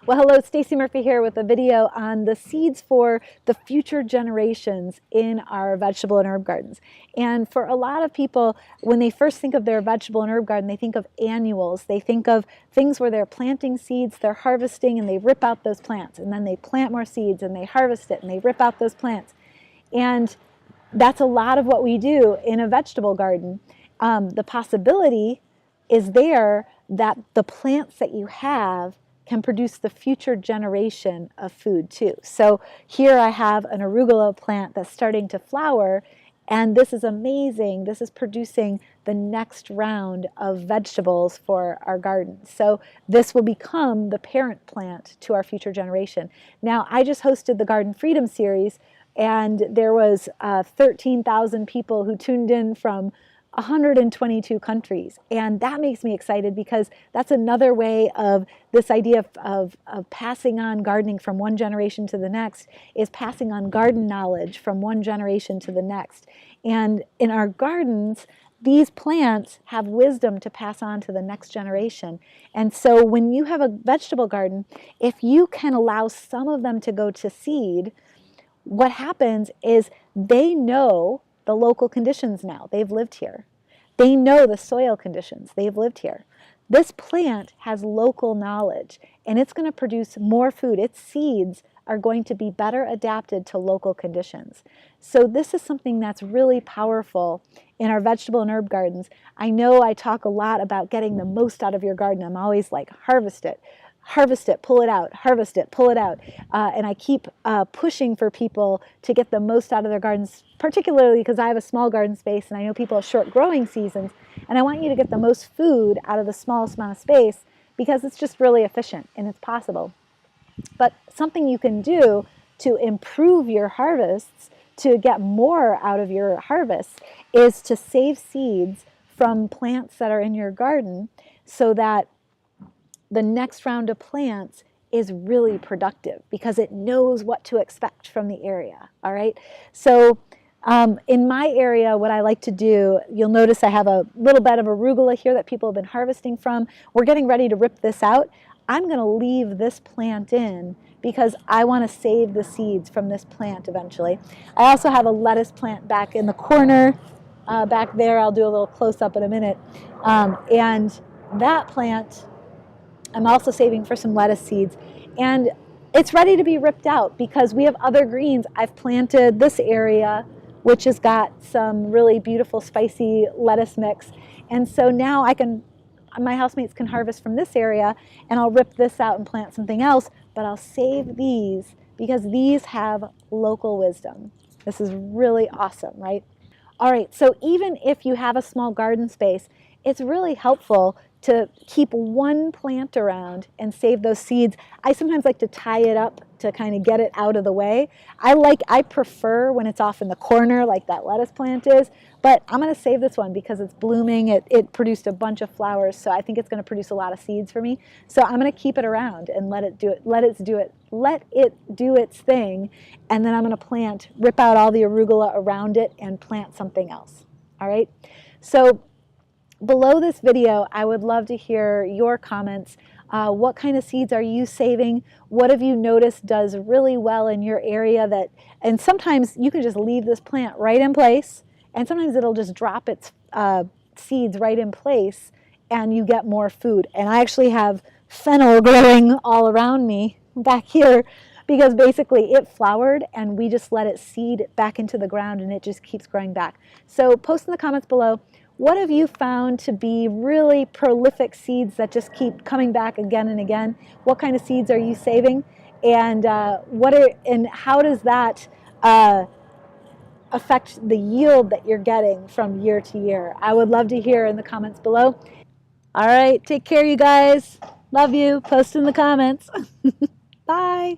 Well, hello, Stacey Murphy here with a video on the seeds for the future generations in our vegetable and herb gardens. And for a lot of people, when they first think of their vegetable and herb garden, they think of annuals. They think of things where they're planting seeds, they're harvesting, and they rip out those plants. And then they plant more seeds, and they harvest it, and they rip out those plants. And that's a lot of what we do in a vegetable garden. The possibility is there that the plants that you have can produce the future generation of food too. So here I have an arugula plant that's starting to flower, and this is amazing. This is producing the next round of vegetables for our garden. So this will become the parent plant to our future generation. Now, I just hosted the Garden Freedom Series, and there was 13,000 people who tuned in from 122 countries. And that makes me excited because that's another way of this idea of passing on gardening from one generation to the next is passing on garden knowledge from one generation to the next. And in our gardens, these plants have wisdom to pass on to the next generation. And so when you have a vegetable garden, if you can allow some of them to go to seed, what happens is they know the local conditions now. They've lived here. They know the soil conditions. They've lived here. This plant has local knowledge, and it's going to produce more food. Its seeds are going to be better adapted to local conditions. So this is something that's really powerful in our vegetable and herb gardens. I know I talk a lot about getting the most out of your garden. I'm always like, harvest it, pull it out, harvest it, pull it out. And I keep pushing for people to get the most out of their gardens, particularly because I have a small garden space and I know people have short growing seasons. And I want you to get the most food out of the smallest amount of space because it's just really efficient and it's possible. But something you can do to improve your harvests, to get more out of your harvests, is to save seeds from plants that are in your garden so that the next round of plants is really productive because it knows what to expect from the area, all right? So in my area, what I like to do, you'll notice I have a little bed of arugula here that people have been harvesting from. We're getting ready to rip this out. I'm going to leave this plant in because I want to save the seeds from this plant eventually. I also have a lettuce plant back in the corner back there. I'll do a little close-up in a minute. And that plant I'm also saving for some lettuce seeds, and it's ready to be ripped out because we have other greens. I've planted this area, which has got some really beautiful spicy lettuce mix, and so now my housemates can harvest from this area, and I'll rip this out and plant something else, but I'll save these because these have local wisdom. This is really awesome, right? All right, so even if you have a small garden space, it's really helpful to keep one plant around and save those seeds. I sometimes like to tie it up to kind of get it out of the way. I prefer when it's off in the corner like that lettuce plant is, but I'm going to save this one because it's blooming. It produced a bunch of flowers, so I think it's going to produce a lot of seeds for me. So I'm going to keep it around and let it do its thing, and then I'm going to rip out all the arugula around it and plant something else. All right? So below this video, I would love to hear your comments. What kind of seeds are you saving? What have you noticed does really well in your area and sometimes you can just leave this plant right in place, and sometimes it'll just drop its seeds right in place and you get more food. And I actually have fennel growing all around me back here because basically it flowered and we just let it seed back into the ground and it just keeps growing back. So post in the comments below, what have you found to be really prolific seeds that just keep coming back again and again? What kind of seeds are you saving? And how does that affect the yield that you're getting from year to year? I would love to hear in the comments below. All right, take care, you guys. Love you. Post in the comments. Bye.